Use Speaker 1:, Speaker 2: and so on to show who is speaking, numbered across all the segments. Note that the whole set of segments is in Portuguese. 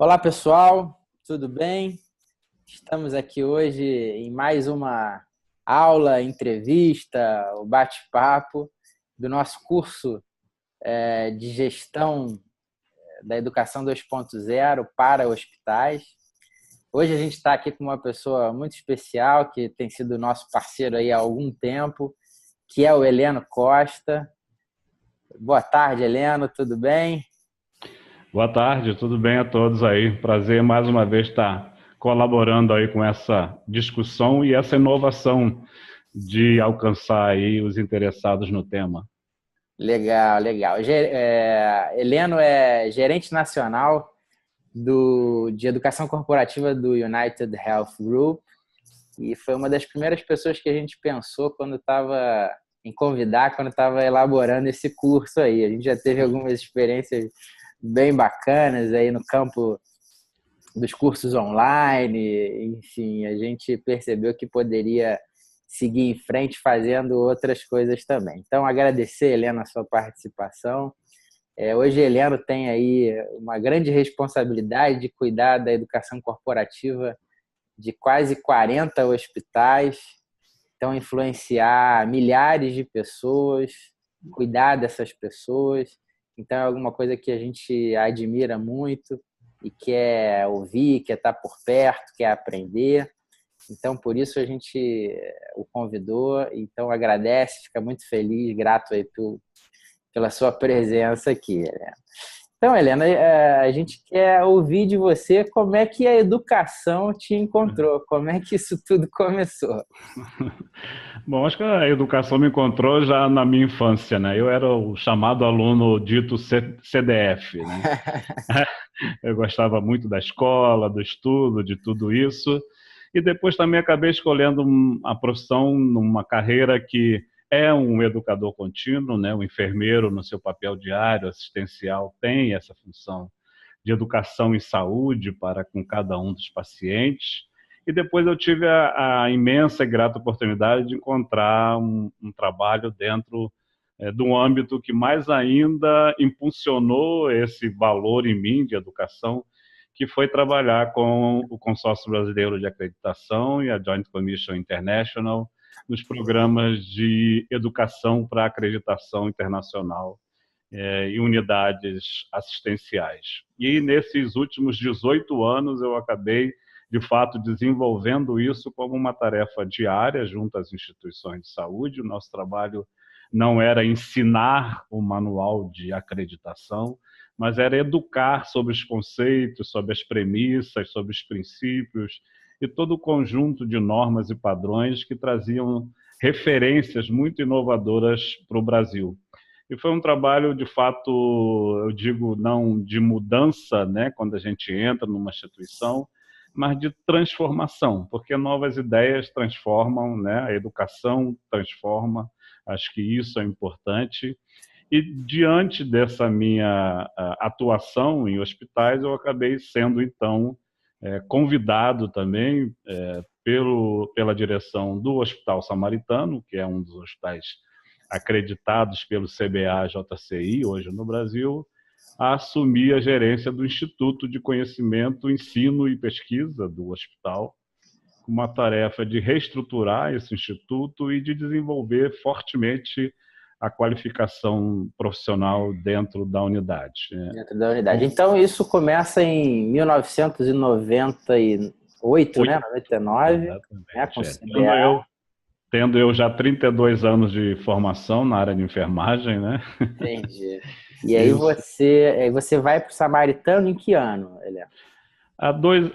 Speaker 1: Olá, pessoal, tudo bem? Estamos aqui hoje em mais uma aula, entrevista, o bate-papo do nosso curso de gestão da educação 2.0 para hospitais. Hoje a gente está aqui com uma pessoa muito especial que tem sido nosso parceiro aí há algum tempo, que é o Heleno Costa. Boa tarde, Heleno, tudo bem?
Speaker 2: Boa tarde, tudo bem a todos aí? Prazer mais uma vez estar colaborando aí com essa discussão e essa inovação de alcançar aí os interessados no tema.
Speaker 1: Legal, legal. Heleno é gerente nacional de educação corporativa do United Health Group e foi uma das primeiras pessoas que a gente pensou quando estava em convidar, quando estava elaborando esse curso aí. A gente já teve algumas experiências bem bacanas aí no campo dos cursos online, enfim, a gente percebeu que poderia seguir em frente fazendo outras coisas também. Então, agradecer, Helena, a sua participação. Hoje, Heleno tem aí uma grande responsabilidade de cuidar da educação corporativa de quase 40 hospitais, então influenciar milhares de pessoas, cuidar dessas pessoas. Então é alguma coisa que a gente admira muito e quer ouvir, quer estar por perto, quer aprender. Então, por isso a gente o convidou. Então, agradece, fica muito feliz, grato aí pela sua presença aqui, Helena. Então, Helena, a gente quer ouvir de você como é que a educação te encontrou, como é que isso tudo começou.
Speaker 2: Bom, acho que a educação me encontrou já na minha infância, né? Eu era o chamado aluno dito CDF, né? Eu gostava muito da escola, do estudo, de tudo isso. E depois também acabei escolhendo a profissão numa carreira que é um educador contínuo, né? O enfermeiro, no seu papel diário, assistencial, tem essa função de educação e saúde para com cada um dos pacientes. E depois eu tive a imensa e grata oportunidade de encontrar um trabalho dentro de um âmbito que mais ainda impulsionou esse valor em mim de educação, que foi trabalhar com o Consórcio Brasileiro de Acreditação e a Joint Commission International nos programas de educação para acreditação internacional e unidades assistenciais. E nesses últimos 18 anos eu acabei, de fato, desenvolvendo isso como uma tarefa diária junto às instituições de saúde. O nosso trabalho não era ensinar o manual de acreditação, mas era educar sobre os conceitos, sobre as premissas, sobre os princípios e todo o conjunto de normas e padrões que traziam referências muito inovadoras para o Brasil. E foi um trabalho, de fato, eu digo, não de mudança, né, quando a gente entra numa instituição, mas de transformação, porque novas ideias transformam, né, a educação transforma, acho que isso é importante. E diante dessa minha atuação em hospitais, eu acabei sendo, então, convidado também pela direção do Hospital Samaritano, que é um dos hospitais acreditados pelo CBA-JCI, hoje no Brasil, a assumir a gerência do Instituto de Conhecimento, Ensino e Pesquisa do hospital, com uma tarefa de reestruturar esse instituto e de desenvolver fortemente a qualificação profissional dentro da unidade.
Speaker 1: Dentro da unidade. Então, isso começa em 1998, né? 99, né? Com
Speaker 2: Exatamente.
Speaker 1: o CBA.
Speaker 2: Tendo eu já 32 anos de formação na área de enfermagem, né?
Speaker 1: Entendi. E
Speaker 2: Isso.
Speaker 1: aí você vai para o Samaritano em que ano, Helena?
Speaker 2: Há 2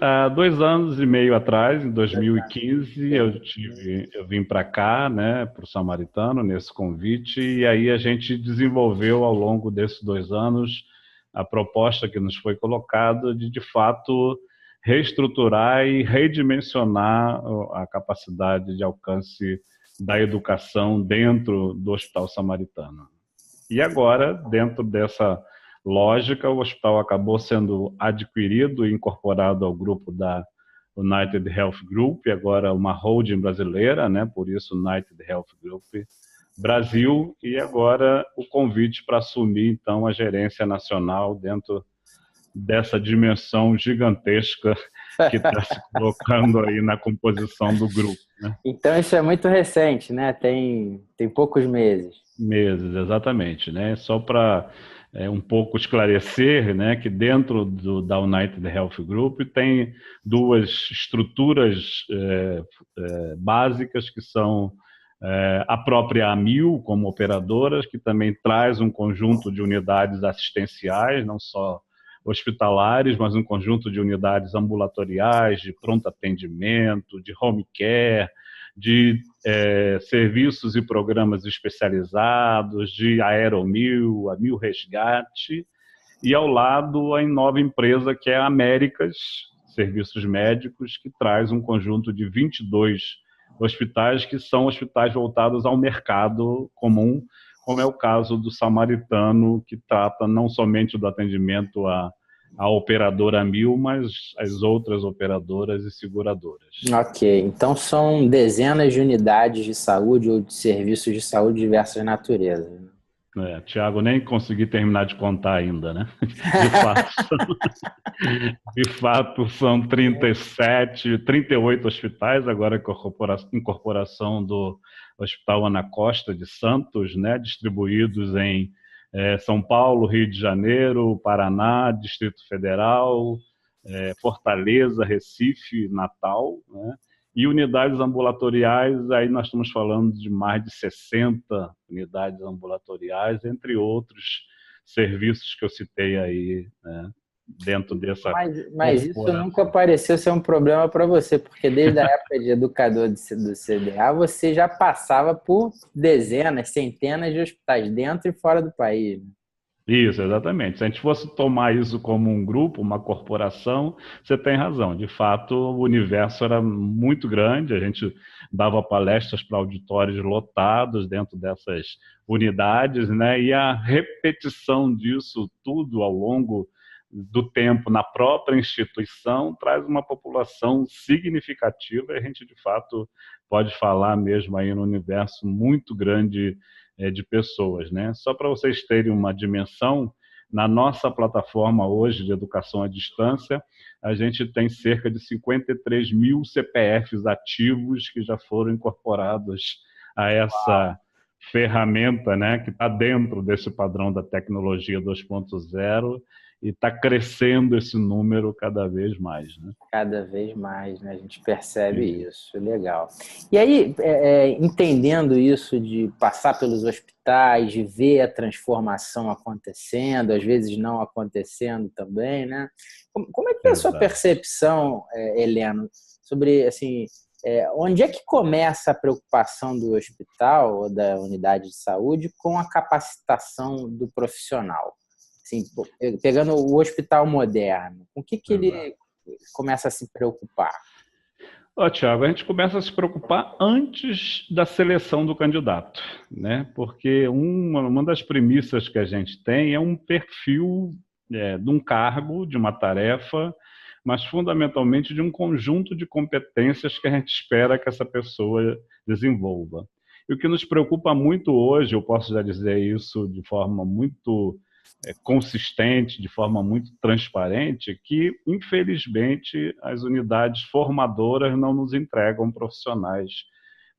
Speaker 2: anos e meio atrás, em 2015,
Speaker 1: Entendi.
Speaker 2: eu vim para cá, né, para o Samaritano, nesse convite, e aí a gente desenvolveu ao longo desses 2 anos a proposta que nos foi colocada de fato, reestruturar e redimensionar a capacidade de alcance da educação dentro do Hospital Samaritano. E agora, dentro dessa lógica, o hospital acabou sendo adquirido e incorporado ao grupo da United Health Group, agora uma holding brasileira, né? Por isso United Health Group Brasil, e agora o convite para assumir então a gerência nacional dentro dessa dimensão gigantesca que está se colocando aí na composição do grupo, né?
Speaker 1: Então isso é muito recente, né? Tem poucos meses.
Speaker 2: Meses, exatamente, né? Só para um pouco esclarecer, né, que dentro da United Health Group tem duas estruturas básicas que são a própria Amil como operadoras, que também traz um conjunto de unidades assistenciais, não só hospitalares, mas um conjunto de unidades ambulatoriais, de pronto atendimento, de home care, de serviços e programas especializados, de Aeromil, a Mil Resgate, e ao lado a nova empresa que é a Américas Serviços Médicos, que traz um conjunto de 22 hospitais que são hospitais voltados ao mercado comum, como é o caso do Samaritano, que trata não somente do atendimento à operadora Amil, mas as outras operadoras e seguradoras.
Speaker 1: Ok, então são dezenas de unidades de saúde ou de serviços de saúde de diversas naturezas.
Speaker 2: Tiago, nem consegui terminar de contar ainda, né? De fato, são 38 hospitais, agora com a incorporação do Hospital Ana Costa de Santos, né? Distribuídos em São Paulo, Rio de Janeiro, Paraná, Distrito Federal, Fortaleza, Recife, Natal, né? E unidades ambulatoriais, aí nós estamos falando de mais de 60 unidades ambulatoriais, entre outros serviços que eu citei aí, né, dentro dessa
Speaker 1: Mas isso nunca pareceu ser um problema para você, porque desde a época de educador do CDA, você já passava por dezenas, centenas de hospitais dentro e fora do país.
Speaker 2: Isso, exatamente. Se a gente fosse tomar isso como um grupo, uma corporação, você tem razão. De fato, o universo era muito grande, a gente dava palestras para auditórios lotados dentro dessas unidades, né? E a repetição disso tudo ao longo do tempo na própria instituição traz uma população significativa e a gente, de fato, pode falar mesmo aí no universo muito grande de pessoas, né? Só para vocês terem uma dimensão, na nossa plataforma hoje de educação à distância, a gente tem cerca de 53 mil CPFs ativos que já foram incorporados a essa ferramenta, né, que está dentro desse padrão da tecnologia 2.0 e está crescendo esse número cada vez mais, né?
Speaker 1: Cada vez mais, né? A gente percebe isso, legal. E aí, entendendo isso de passar pelos hospitais, de ver a transformação acontecendo, às vezes não acontecendo também, né? Como é que é a sua percepção, Heleno, sobre, assim, onde é que começa a preocupação do hospital ou da unidade de saúde com a capacitação do profissional? Assim, pegando o hospital moderno, com o que ele começa a se preocupar?
Speaker 2: Tiago, a gente começa a se preocupar antes da seleção do candidato, né? Porque uma das premissas que a gente tem é um perfil de um cargo, de uma tarefa, mas fundamentalmente de um conjunto de competências que a gente espera que essa pessoa desenvolva. E o que nos preocupa muito hoje, eu posso já dizer isso de forma muito consistente, de forma muito transparente, que, infelizmente, as unidades formadoras não nos entregam profissionais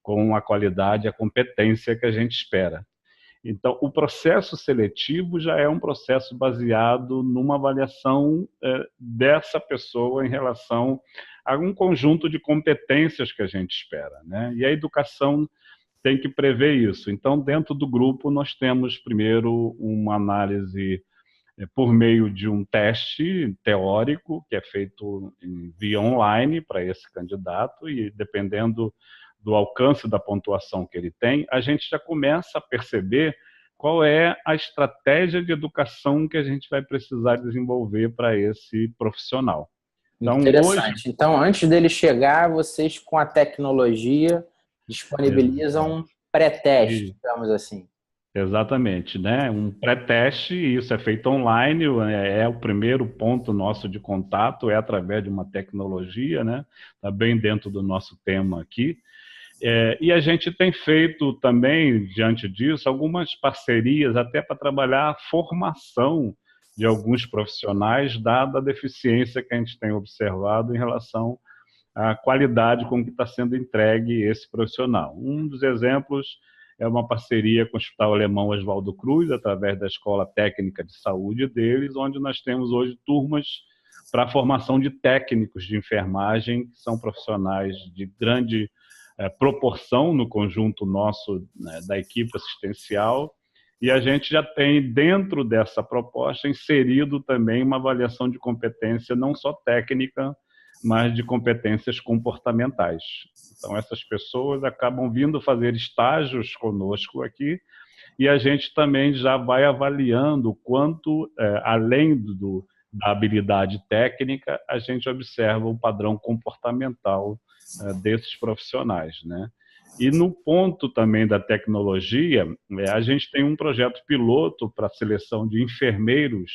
Speaker 2: com a qualidade e a competência que a gente espera. Então, o processo seletivo já é um processo baseado numa avaliação dessa pessoa em relação a um conjunto de competências que a gente espera, né? E a educação tem que prever isso. Então, dentro do grupo, nós temos primeiro uma análise por meio de um teste teórico, que é feito via online para esse candidato, e dependendo do alcance da pontuação que ele tem, a gente já começa a perceber qual é a estratégia de educação que a gente vai precisar desenvolver para esse profissional.
Speaker 1: Então, interessante. Então, antes dele chegar, vocês, com a tecnologia, disponibilizam um pré-teste, digamos assim.
Speaker 2: Exatamente, né? Um pré-teste, isso é feito online, é o primeiro ponto nosso de contato, é através de uma tecnologia, né? Está bem dentro do nosso tema aqui. E a gente tem feito também, diante disso, algumas parcerias até para trabalhar a formação de alguns profissionais, dada a deficiência que a gente tem observado em relação à qualidade com que está sendo entregue esse profissional. Um dos exemplos é uma parceria com o Hospital Alemão Oswaldo Cruz, através da Escola Técnica de Saúde deles, onde nós temos hoje turmas para a formação de técnicos de enfermagem, que são profissionais de grande proporção no conjunto nosso, né, da equipe assistencial, e a gente já tem dentro dessa proposta inserido também uma avaliação de competência não só técnica, mas de competências comportamentais. Então essas pessoas acabam vindo fazer estágios conosco aqui, e a gente também já vai avaliando o quanto, além da habilidade técnica, a gente observa o padrão comportamental desses profissionais, né? E no ponto também da tecnologia, a gente tem um projeto piloto para a seleção de enfermeiros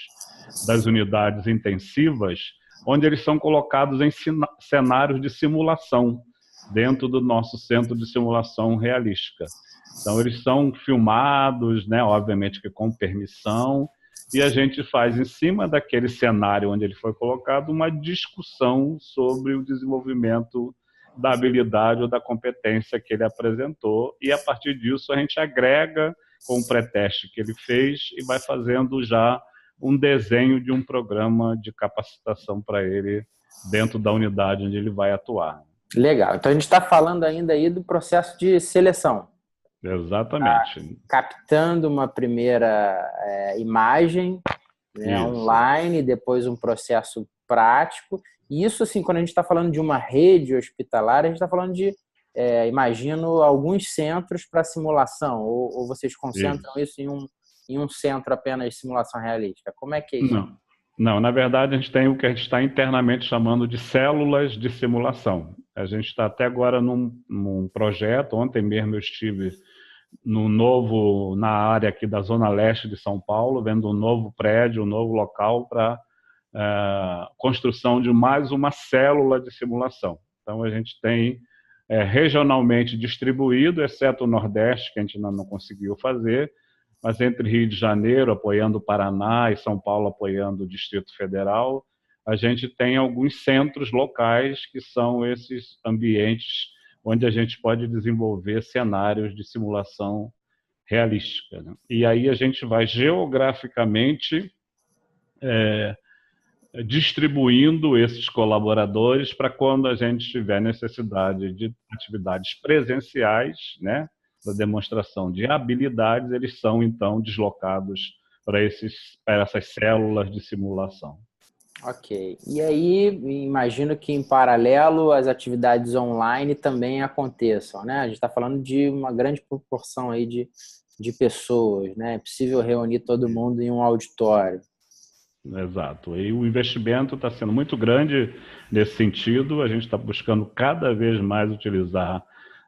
Speaker 2: das unidades intensivas, onde eles são colocados em cenários de simulação, dentro do nosso centro de simulação realística. Então, eles são filmados, né, obviamente que com permissão, e a gente faz, em cima daquele cenário onde ele foi colocado, uma discussão sobre o desenvolvimento da habilidade ou da competência que ele apresentou, e a partir disso a gente agrega com o pré-teste que ele fez e vai fazendo já um desenho de um programa de capacitação para ele dentro da unidade onde ele vai atuar.
Speaker 1: Legal. Então a gente está falando ainda aí do processo de seleção.
Speaker 2: Exatamente.
Speaker 1: Captando uma primeira imagem, né, online, depois um processo prático. E isso, assim, quando a gente está falando de uma rede hospitalar, a gente está falando de, imagino, alguns centros para simulação, ou vocês concentram isso em um centro apenas de simulação realística? Como é que é isso?
Speaker 2: Não, na verdade a gente tem o que a gente está internamente chamando de células de simulação. A gente está até agora num projeto, ontem mesmo eu estive na área aqui da Zona Leste de São Paulo, vendo um novo prédio, um novo local para construção de mais uma célula de simulação. Então a gente tem regionalmente distribuído, exceto o Nordeste, que a gente ainda não conseguiu fazer, mas entre Rio de Janeiro, apoiando o Paraná, e São Paulo, apoiando o Distrito Federal, a gente tem alguns centros locais que são esses ambientes onde a gente pode desenvolver cenários de simulação realística, né? E aí a gente vai geograficamente distribuindo esses colaboradores para quando a gente tiver necessidade de atividades presenciais, né, da demonstração de habilidades, eles são então deslocados para essas células de simulação.
Speaker 1: Ok. E aí, imagino que em paralelo as atividades online também aconteçam, né? A gente está falando de uma grande proporção aí de pessoas, né? É possível reunir todo mundo em um auditório.
Speaker 2: Exato. E o investimento está sendo muito grande nesse sentido. A gente está buscando cada vez mais utilizar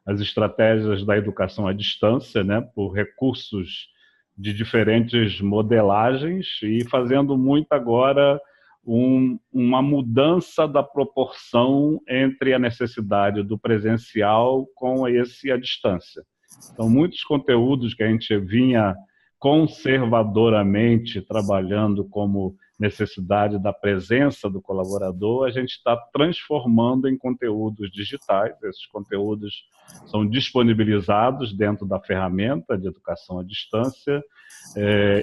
Speaker 2: as estratégias da educação à distância, né, por recursos de diferentes modelagens e fazendo muito agora uma mudança da proporção entre a necessidade do presencial com esse à distância. Então, muitos conteúdos que a gente vinha conservadoramente trabalhando como necessidade da presença do colaborador, a gente está transformando em conteúdos digitais. Esses conteúdos são disponibilizados dentro da ferramenta de educação à distância.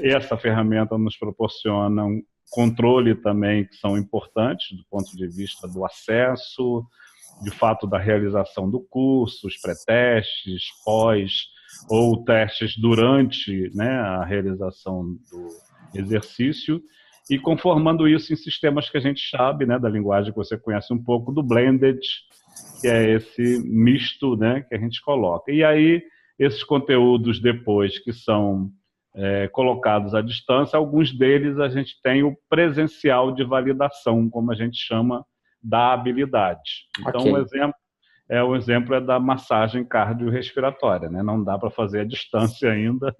Speaker 2: Essa ferramenta nos proporciona um controle também que são importantes do ponto de vista do acesso, de fato da realização do curso, os pré-testes, pós ou testes durante, né, a realização do exercício, e conformando isso em sistemas que a gente sabe, né, da linguagem que você conhece um pouco, do blended, que é esse misto, né, que a gente coloca. E aí, esses conteúdos depois que são colocados à distância, alguns deles a gente tem o presencial de validação, como a gente chama, da habilidade. Então,
Speaker 1: Okay.
Speaker 2: o exemplo é da massagem cardiorrespiratória, né? Não dá para fazer à distância ainda.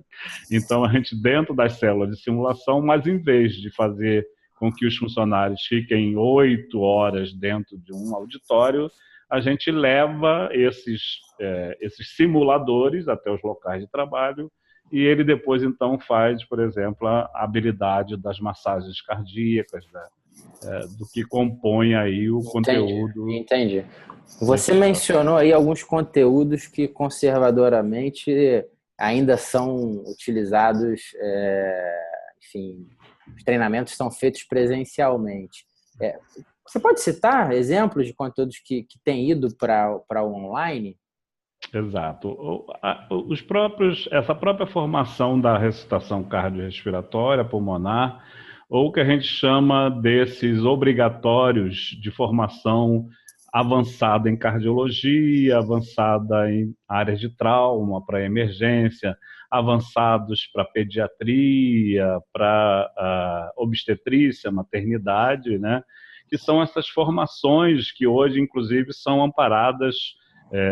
Speaker 2: Então, a gente, dentro das células de simulação, mas em vez de fazer com que os funcionários fiquem 8 horas dentro de um auditório, a gente leva esses simuladores até os locais de trabalho e ele depois, então, faz, por exemplo, a habilidade das massagens cardíacas, né? Do que compõe aí o conteúdo.
Speaker 1: Entendi. Você mencionou aí alguns conteúdos que conservadoramente ainda são utilizados, enfim, os treinamentos são feitos presencialmente. Você pode citar exemplos de conteúdos que têm ido para o online?
Speaker 2: Exato. Essa própria formação da ressuscitação cardiorrespiratória pulmonar, ou o que a gente chama desses obrigatórios de formação avançada em cardiologia, avançada em áreas de trauma, para emergência, avançados para pediatria, para obstetrícia, maternidade, né? Que são essas formações que hoje, inclusive, são amparadas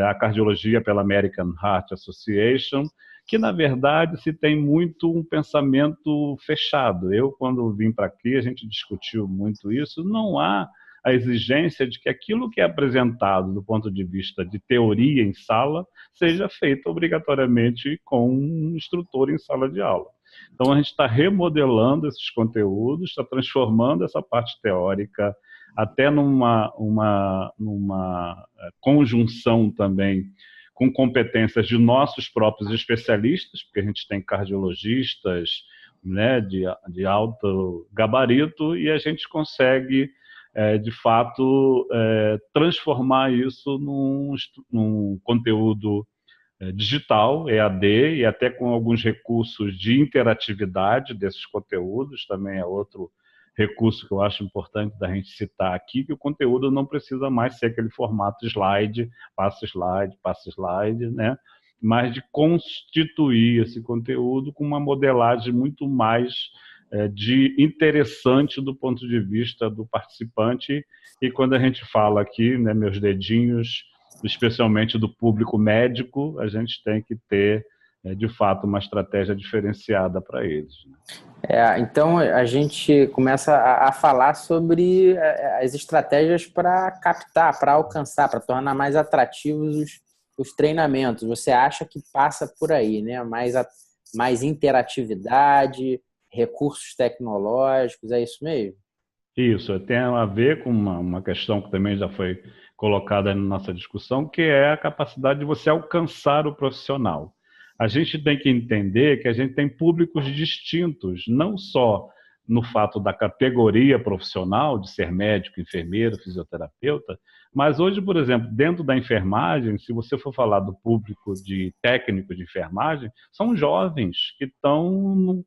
Speaker 2: a cardiologia pela American Heart Association, que na verdade se tem muito um pensamento fechado. Eu, quando vim para aqui, a gente discutiu muito isso, não há a exigência de que aquilo que é apresentado do ponto de vista de teoria em sala seja feito obrigatoriamente com um instrutor em sala de aula. Então a gente está remodelando esses conteúdos, está transformando essa parte teórica até numa conjunção também com competências de nossos próprios especialistas, porque a gente tem cardiologistas, né, de alto gabarito, e a gente consegue, de fato, transformar isso num conteúdo digital, EAD, e até com alguns recursos de interatividade desses conteúdos, também é outro recurso que eu acho importante da gente citar aqui, que o conteúdo não precisa mais ser aquele formato slide, passa slide, né? Mas de constituir esse conteúdo com uma modelagem muito mais de interessante do ponto de vista do participante. E quando a gente fala aqui, né, meus dedinhos, especialmente do público médico, a gente tem que ter, de fato, uma estratégia diferenciada para eles.
Speaker 1: Então, a gente começa a falar sobre as estratégias para captar, para alcançar, para tornar mais atrativos os treinamentos. Você acha que passa por aí, né? Mais interatividade, recursos tecnológicos, é isso mesmo?
Speaker 2: Isso, tem a ver com uma questão que também já foi colocada na nossa discussão, que é a capacidade de você alcançar o profissional. A gente tem que entender que a gente tem públicos distintos, não só no fato da categoria profissional, de ser médico, enfermeiro, fisioterapeuta, mas hoje, por exemplo, dentro da enfermagem, se você for falar do público de técnico de enfermagem, são jovens que estão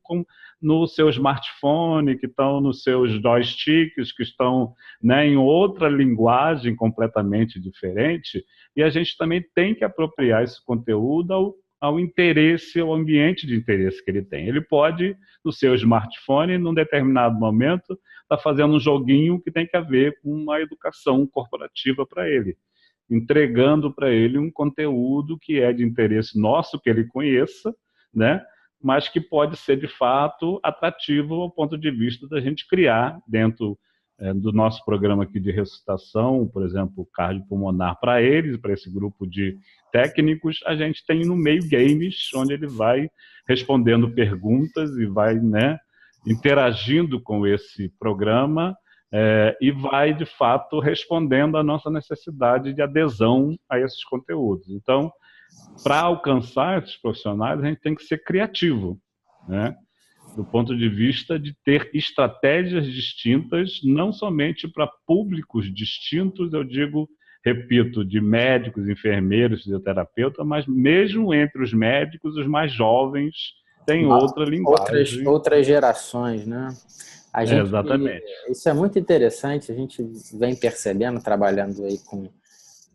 Speaker 2: no seu smartphone, que estão nos seus joysticks, que estão, né, em outra linguagem completamente diferente, e a gente também tem que apropriar esse conteúdo ao interesse, ao ambiente de interesse que ele tem. Ele pode, no seu smartphone, num determinado momento, estar fazendo um joguinho que tem a ver com uma educação corporativa para ele, entregando para ele um conteúdo que é de interesse nosso, que ele conheça, né? Mas que pode ser, de fato, atrativo ao ponto de vista da gente criar dentro do nosso programa aqui de ressuscitação, por exemplo, cardiopulmonar para eles, para esse grupo de técnicos, a gente tem no meio games, onde ele vai respondendo perguntas e vai, né, interagindo com esse programa e vai, de fato, respondendo à nossa necessidade de adesão a esses conteúdos. Então, para alcançar esses profissionais, a gente tem que ser criativo, né? Do ponto de vista de ter estratégias distintas, não somente para públicos distintos, eu digo, repito, de médicos, enfermeiros, fisioterapeutas, mas mesmo entre os médicos, os mais jovens têm outra linguagem.
Speaker 1: Outras gerações, né?
Speaker 2: Exatamente.
Speaker 1: Isso é muito interessante, a gente vem percebendo, trabalhando aí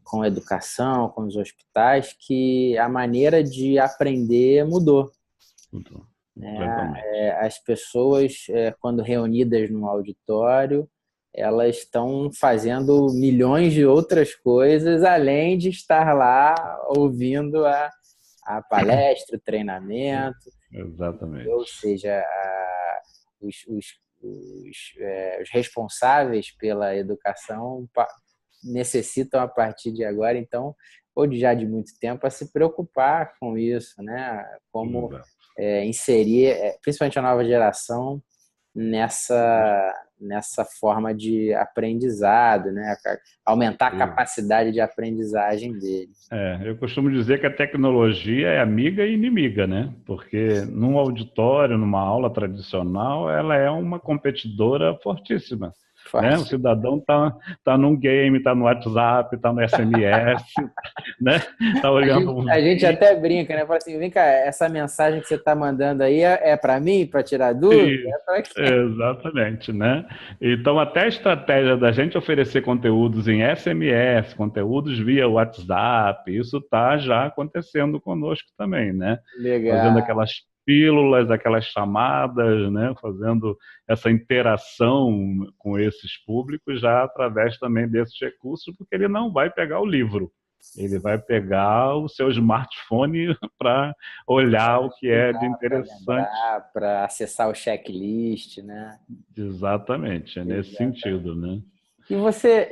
Speaker 1: com educação, com os hospitais, que a maneira de aprender mudou. As pessoas, quando reunidas num auditório, elas estão fazendo milhões de outras coisas, além de estar lá ouvindo a palestra, o treinamento.
Speaker 2: Exatamente.
Speaker 1: Ou seja, os responsáveis pela educação necessitam, a partir de agora, então, ou já de muito tempo, a se preocupar com isso, né? Como inserir, principalmente a nova geração, nessa forma de aprendizado, né? Aumentar a capacidade de aprendizagem dele.
Speaker 2: Eu costumo dizer que a tecnologia é amiga e inimiga, né? Porque num auditório, numa aula tradicional, ela é uma competidora fortíssima. Né? O
Speaker 1: Forte.
Speaker 2: cidadão tá num game, tá no WhatsApp, tá no SMS, né? Tá olhando um
Speaker 1: A gente
Speaker 2: vídeo.
Speaker 1: até brinca, né? Fala assim, vem cá, essa mensagem que você está mandando aí é para mim, para tirar dúvida? É para quem?
Speaker 2: Exatamente, né? Então, até a estratégia da gente oferecer conteúdos em SMS, conteúdos via WhatsApp, isso está já acontecendo conosco também, né? Fazendo
Speaker 1: Legal.
Speaker 2: aquelas pílulas, aquelas chamadas, né? Fazendo essa interação com esses públicos já através também desses recursos, porque ele não vai pegar o livro. Ele vai pegar o seu smartphone para olhar o que é de
Speaker 1: Para
Speaker 2: interessante.
Speaker 1: lembrar, para acessar o checklist, né?
Speaker 2: Exatamente, é nesse
Speaker 1: Exatamente.
Speaker 2: sentido, né?
Speaker 1: E você,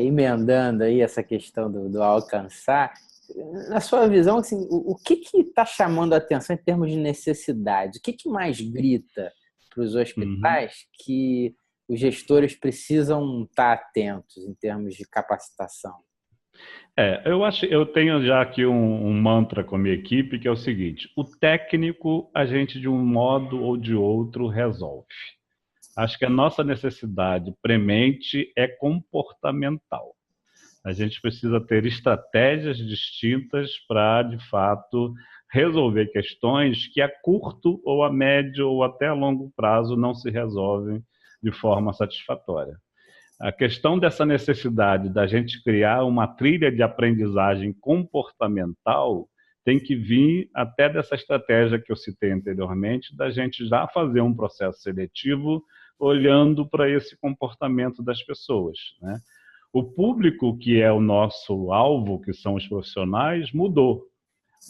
Speaker 1: emendando aí essa questão do alcançar, na sua visão, assim, o que está chamando a atenção em termos de necessidade? O que mais grita para os
Speaker 2: Uhum.
Speaker 1: hospitais que os gestores precisam estar atentos em termos de capacitação?
Speaker 2: Eu tenho já aqui um mantra com a minha equipe que é o seguinte: o técnico a gente de um modo ou de outro resolve. Acho que a nossa necessidade premente é comportamental. A gente precisa ter estratégias distintas para, de fato, resolver questões que a curto ou a médio ou até a longo prazo não se resolvem de forma satisfatória. A questão dessa necessidade da gente criar uma trilha de aprendizagem comportamental tem que vir até dessa estratégia que eu citei anteriormente, da gente já fazer um processo seletivo olhando para esse comportamento das pessoas, né? O público que é o nosso alvo, que são os profissionais, mudou.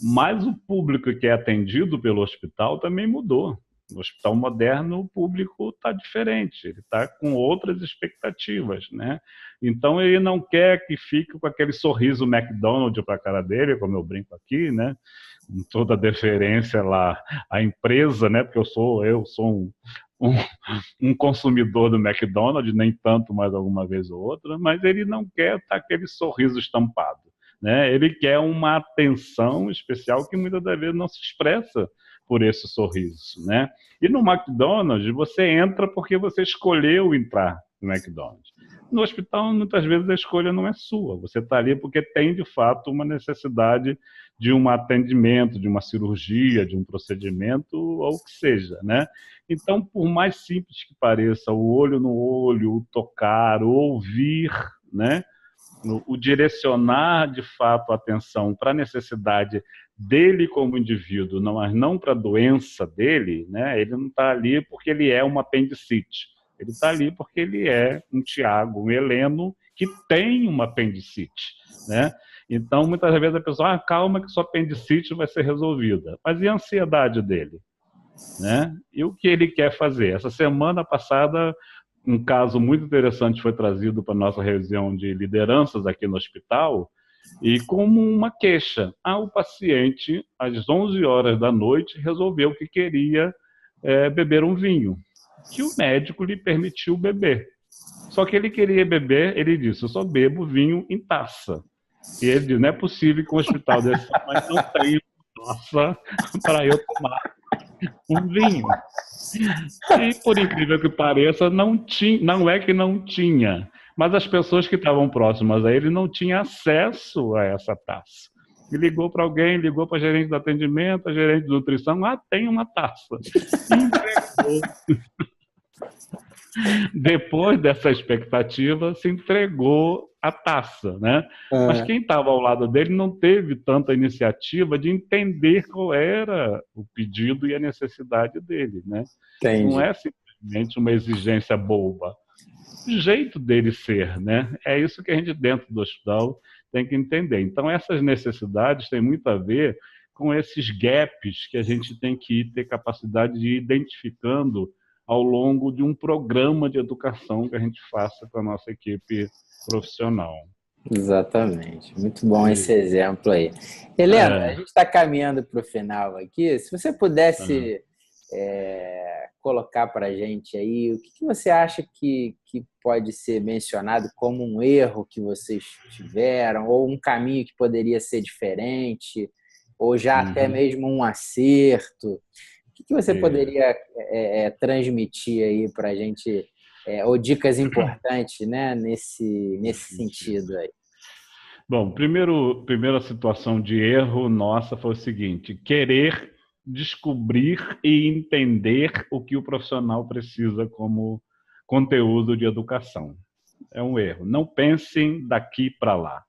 Speaker 2: Mas o público que é atendido pelo hospital também mudou. No hospital moderno, o público está diferente, ele está com outras expectativas, né? Então, ele não quer que fique com aquele sorriso McDonald's para a cara dele, como eu brinco aqui, né? Com toda a deferência lá à empresa, né? Porque eu sou um, um consumidor do McDonald's, nem tanto, mais alguma vez ou outra, mas ele não quer estar aquele sorriso estampado, né? Ele quer uma atenção especial que muitas das vezes não se expressa por esse sorriso, né? E no McDonald's você entra porque você escolheu entrar no McDonald's. No hospital, muitas vezes a escolha não é sua. Você está ali porque tem, de fato, uma necessidade de um atendimento, de uma cirurgia, de um procedimento, ou o que seja, né? Então, por mais simples que pareça, o olho no olho, o tocar, o ouvir, né? O direcionar de fato a atenção para a necessidade dele como indivíduo, não para a doença dele, né? Ele não está ali porque ele é uma apendicite, ele está ali porque ele é um Tiago, um Heleno que tem uma apendicite, né? Então, muitas vezes a pessoa, calma que sua apendicite vai ser resolvida. Mas e a ansiedade dele? Né? E o que ele quer fazer? Essa semana passada, um caso muito interessante foi trazido para a nossa reunião de lideranças aqui no hospital, e como uma queixa. O paciente, às 11 horas da noite, resolveu que queria beber um vinho, que o médico lhe permitiu beber. Só que ele queria beber, ele disse, eu só bebo vinho em taça. E ele disse, não é possível que um hospital desse tamanho não tenha taça para eu tomar um vinho. E, por incrível que pareça, não é que não tinha, mas as pessoas que estavam próximas a ele não tinham acesso a essa taça. E ligou para alguém, ligou para a gerente de atendimento, a gerente de nutrição, tem uma taça. E entregou. Depois dessa expectativa, se entregou a taça, né? Mas quem estava ao lado dele não teve tanta iniciativa de entender qual era o pedido e a necessidade dele, né? Não
Speaker 1: Entendi.
Speaker 2: é simplesmente uma exigência boba. O jeito dele ser, né? É isso que a gente dentro do hospital tem que entender. Então, essas necessidades têm muito a ver com esses gaps que a gente tem que ter capacidade de ir identificando ao longo de um programa de educação que a gente faça com a nossa equipe profissional.
Speaker 1: Exatamente. Muito bom esse
Speaker 2: E,
Speaker 1: exemplo aí. Helena, a
Speaker 2: é,
Speaker 1: gente está caminhando para o final aqui. Se você
Speaker 2: é,
Speaker 1: pudesse colocar para a gente aí, o que que você acha que pode ser mencionado como um erro que vocês tiveram, ou um caminho que poderia ser diferente, ou já até
Speaker 2: uhum,
Speaker 1: mesmo um acerto? O que que você
Speaker 2: é.
Speaker 1: poderia transmitir aí para a gente, ou dicas importantes, né, nesse
Speaker 2: Nesse sentido.
Speaker 1: sentido aí?
Speaker 2: Bom, primeira situação de erro nossa foi o seguinte: querer descobrir e entender o que o profissional precisa como conteúdo de educação. É um erro. Não pensem daqui para lá.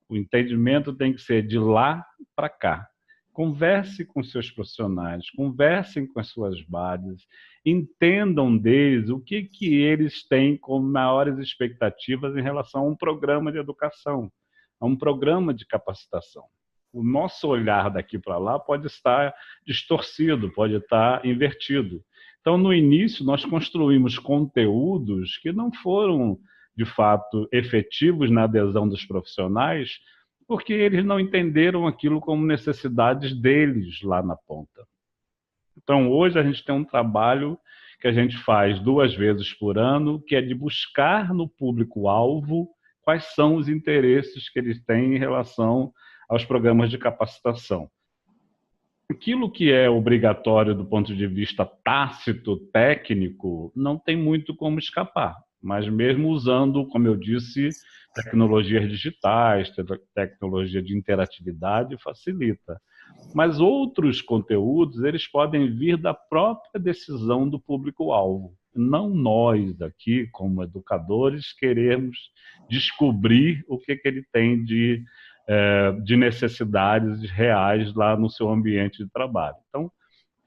Speaker 2: O entendimento tem que ser de lá para cá. Converse com seus profissionais, conversem com as suas bases, entendam deles o que eles têm como maiores expectativas em relação a um programa de educação, a um programa de capacitação. O nosso olhar daqui para lá pode estar distorcido, pode estar invertido. Então, no início, nós construímos conteúdos que não foram de fato efetivos na adesão dos profissionais, porque eles não entenderam aquilo como necessidades deles lá na ponta. Então, hoje a gente tem um trabalho que a gente faz 2 vezes por ano, que é de buscar no público-alvo quais são os interesses que eles têm em relação aos programas de capacitação. Aquilo que é obrigatório do ponto de vista tácito, técnico, não tem muito como escapar. Mas mesmo usando, como eu disse, tecnologias digitais, tecnologia de interatividade, facilita. Mas outros conteúdos, eles podem vir da própria decisão do público-alvo. Não nós aqui, como educadores, queremos descobrir o que ele tem de necessidades reais lá no seu ambiente de trabalho. Então,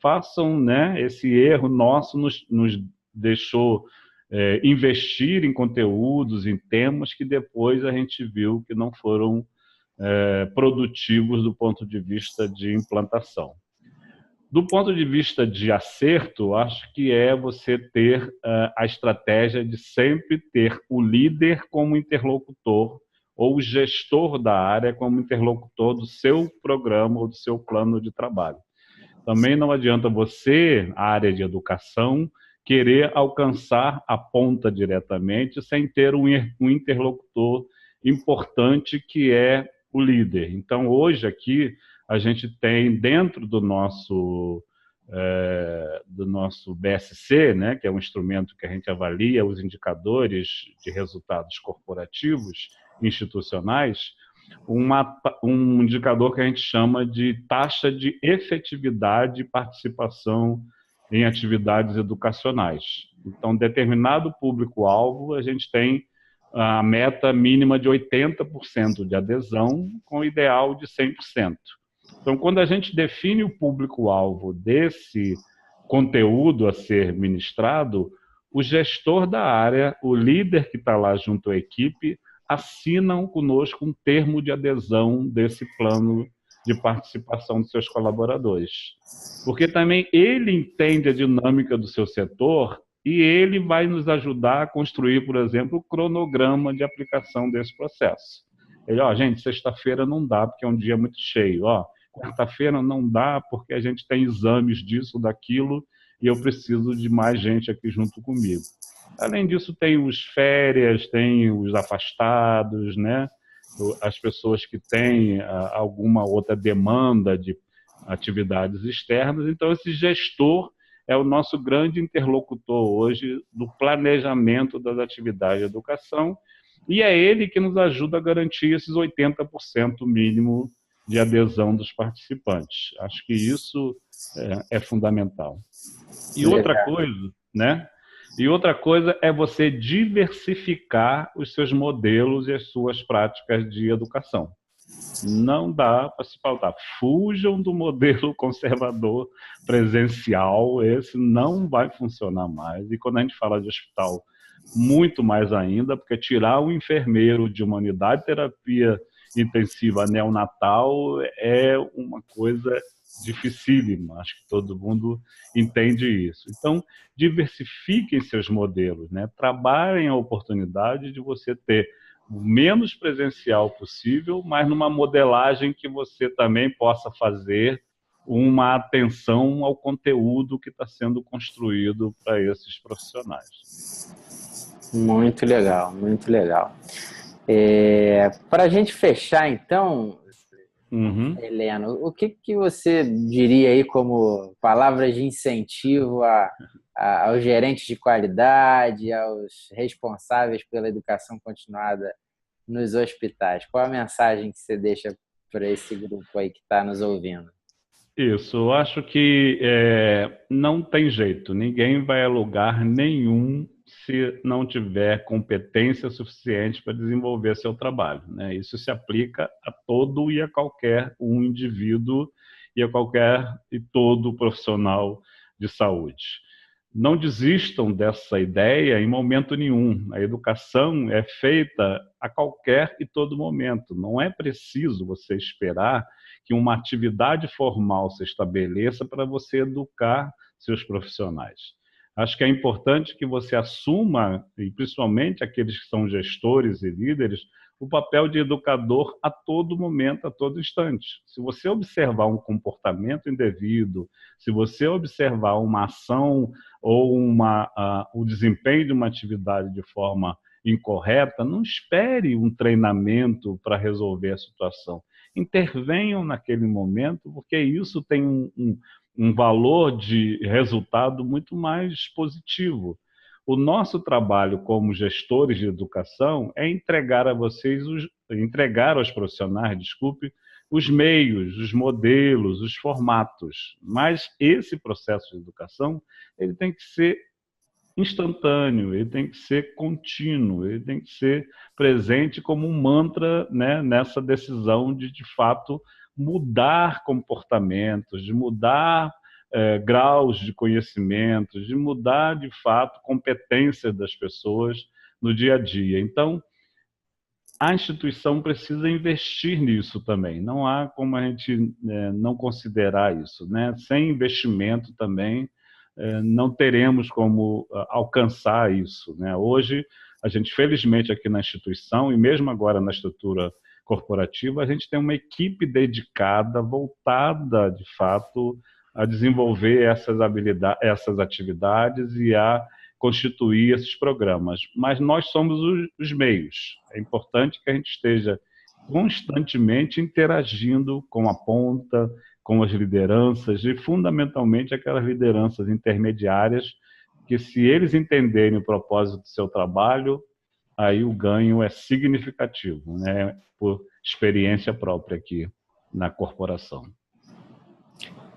Speaker 2: façam, né, esse erro nosso nos deixou investir em conteúdos, em temas que depois a gente viu que não foram produtivos do ponto de vista de implantação. Do ponto de vista de acerto, acho que é você ter a estratégia de sempre ter o líder como interlocutor ou o gestor da área como interlocutor do seu programa ou do seu plano de trabalho. Também não adianta você, a área de educação, querer alcançar a ponta diretamente sem ter um interlocutor importante que é o líder. Então, hoje aqui, a gente tem dentro do nosso BSC, né, que é um instrumento que a gente avalia os indicadores de resultados corporativos, institucionais, um indicador que a gente chama de taxa de efetividade e participação em atividades educacionais. Então, determinado público-alvo, a gente tem a meta mínima de 80% de adesão, com o ideal de 100%. Então, quando a gente define o público-alvo desse conteúdo a ser ministrado, o gestor da área, o líder que está lá junto à equipe, assinam conosco um termo de adesão desse plano de participação dos seus colaboradores. Porque também ele entende a dinâmica do seu setor e ele vai nos ajudar a construir, por exemplo, o cronograma de aplicação desse processo. Ele, gente, sexta-feira não dá porque é um dia muito cheio. Quarta-feira não dá porque a gente tem exames disso, daquilo, e eu preciso de mais gente aqui junto comigo. Além disso, tem os férias, tem os afastados, né? As pessoas que têm alguma outra demanda de atividades externas. Então, esse gestor é o nosso grande interlocutor hoje do planejamento das atividades de educação e é ele que nos ajuda a garantir esses 80% mínimo de adesão dos participantes. Acho que isso é fundamental. E outra
Speaker 1: Legal.
Speaker 2: coisa, né? E outra coisa é você diversificar os seus modelos e as suas práticas de educação. Não dá para se pautar. Fujam do modelo conservador presencial, esse não vai funcionar mais. E quando a gente fala de hospital, muito mais ainda, porque tirar um enfermeiro de uma unidade de terapia intensiva neonatal é uma coisa dificílima. Acho que todo mundo entende isso. Então, diversifiquem seus modelos, né? Trabalhem a oportunidade de você ter o menos presencial possível, mas numa modelagem que você também possa fazer uma atenção ao conteúdo que está sendo construído para esses profissionais.
Speaker 1: Muito legal, muito legal. Para a gente fechar, então, Heleno, o que você diria aí como palavras de incentivo aos gerentes de qualidade, aos responsáveis pela educação continuada nos hospitais? Qual a mensagem que você deixa para esse grupo aí que está nos ouvindo?
Speaker 2: Isso, eu acho que não tem jeito, ninguém vai a lugar nenhum se não tiver competência suficiente para desenvolver seu trabalho, né? Isso se aplica a todo e a qualquer um indivíduo e a qualquer e todo profissional de saúde. Não desistam dessa ideia em momento nenhum. A educação é feita a qualquer e todo momento. Não é preciso você esperar que uma atividade formal se estabeleça para você educar seus profissionais. Acho que é importante que você assuma, e principalmente aqueles que são gestores e líderes, o papel de educador a todo momento, a todo instante. Se você observar um comportamento indevido, se você observar uma ação ou o desempenho de uma atividade de forma incorreta, não espere um treinamento para resolver a situação. Intervenham naquele momento, porque isso tem um valor de resultado muito mais positivo. O nosso trabalho como gestores de educação é entregar aos profissionais, os meios, os modelos, os formatos. Mas esse processo de educação, ele tem que ser instantâneo, ele tem que ser contínuo, ele tem que ser presente como um mantra, né, nessa decisão de fato, mudar comportamentos, de mudar graus de conhecimento, de mudar, de fato, competências das pessoas no dia a dia. Então, a instituição precisa investir nisso também. Não há como a gente não considerar isso, né? Sem investimento também, não teremos como alcançar isso, né? Hoje, a gente, felizmente, aqui na instituição, e mesmo agora na estrutura corporativa, a gente tem uma equipe dedicada, voltada, de fato, a desenvolver essas habilidades, essas atividades e a constituir esses programas. Mas nós somos os meios. É importante que a gente esteja constantemente interagindo com a ponta, com as lideranças e, fundamentalmente, aquelas lideranças intermediárias que, se eles entenderem o propósito do seu trabalho, aí o ganho é significativo, né? Por experiência própria aqui na corporação.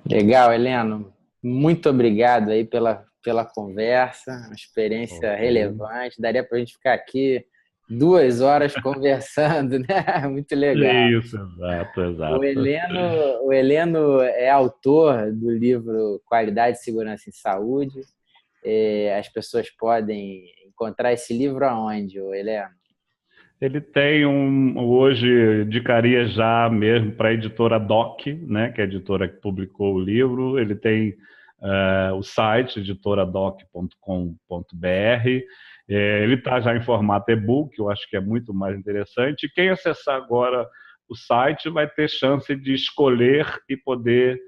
Speaker 1: Legal, Heleno. Muito obrigado aí pela conversa, uma experiência relevante. Daria para a gente ficar aqui 2 horas conversando, né? Muito legal.
Speaker 2: Isso, exato,
Speaker 1: O
Speaker 2: exato.
Speaker 1: Heleno, o Heleno é autor do livro Qualidade e Segurança em Saúde. As pessoas podem encontrar esse livro aonde, Heleno?
Speaker 2: Ele tem hoje, indicaria já mesmo para a editora DOC, né, que é a editora que publicou o livro. Ele tem o site editoradoc.com.br. Ele está já em formato e-book, eu acho que é muito mais interessante. E quem acessar agora o site vai ter chance de escolher e poder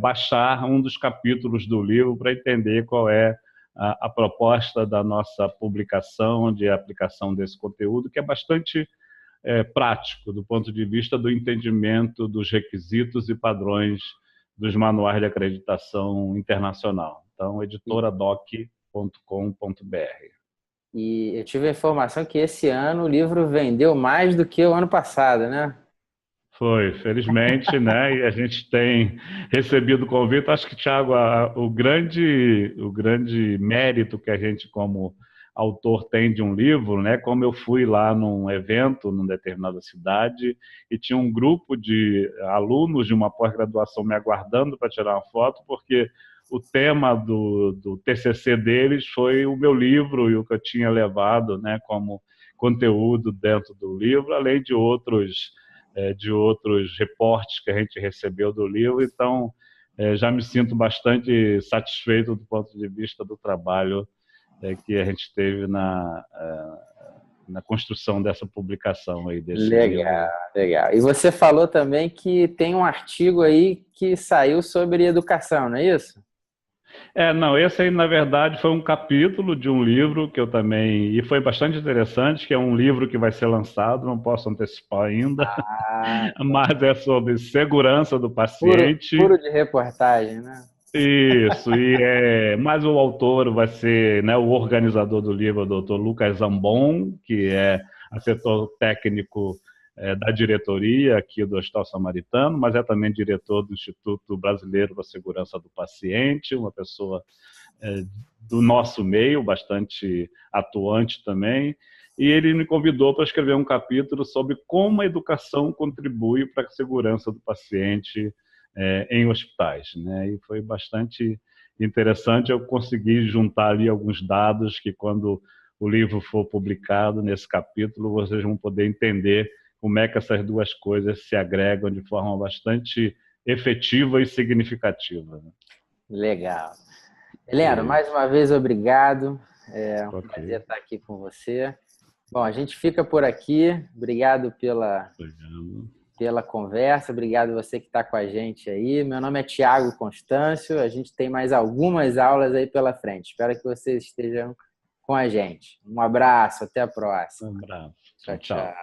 Speaker 2: baixar um dos capítulos do livro para entender qual é a proposta da nossa publicação, de aplicação desse conteúdo, que é bastante prático do ponto de vista do entendimento dos requisitos e padrões dos manuais de acreditação internacional. Então, editoradoc.com.br.
Speaker 1: E eu tive a informação que esse ano o livro vendeu mais do que o ano passado, né?
Speaker 2: Foi, felizmente, né? E a gente tem recebido convite. Acho que, Thiago, o grande mérito que a gente, como autor, tem de um livro, né? Como eu fui lá num evento, numa determinada cidade, e tinha um grupo de alunos de uma pós-graduação me aguardando para tirar uma foto, porque o tema do TCC deles foi o meu livro e o que eu tinha levado, né? Como conteúdo dentro do livro, além de outros reportes que a gente recebeu do livro. Então, já me sinto bastante satisfeito do ponto de vista do trabalho que a gente teve na construção dessa publicação aí desse livro.
Speaker 1: Legal. E você falou também que tem um artigo aí que saiu sobre educação, não é isso?
Speaker 2: Não, esse aí, na verdade, foi um capítulo de um livro que eu também... E foi bastante interessante, que é um livro que vai ser lançado, não posso antecipar ainda, mas é sobre segurança do paciente.
Speaker 1: Puro de reportagem, né?
Speaker 2: Isso, mas o autor vai ser, né, o organizador do livro, o Dr. Lucas Zambon, que é assessor técnico da diretoria aqui do Hospital Samaritano, mas é também diretor do Instituto Brasileiro da Segurança do Paciente, uma pessoa do nosso meio, bastante atuante também, e ele me convidou para escrever um capítulo sobre como a educação contribui para a segurança do paciente em hospitais, né? E foi bastante interessante, eu consegui juntar ali alguns dados que quando o livro for publicado, nesse capítulo, vocês vão poder entender como é que essas duas coisas se agregam de forma bastante efetiva e significativa. Né?
Speaker 1: Legal. Heleno, mais uma vez, obrigado. É um prazer estar aqui com você. Bom, a gente fica por aqui. Obrigado pela conversa. Obrigado você que está com a gente aí. Meu nome é Tiago Constâncio. A gente tem mais algumas aulas aí pela frente. Espero que vocês estejam com a gente. Um abraço. Até a próxima.
Speaker 2: Um abraço.
Speaker 1: Tchau.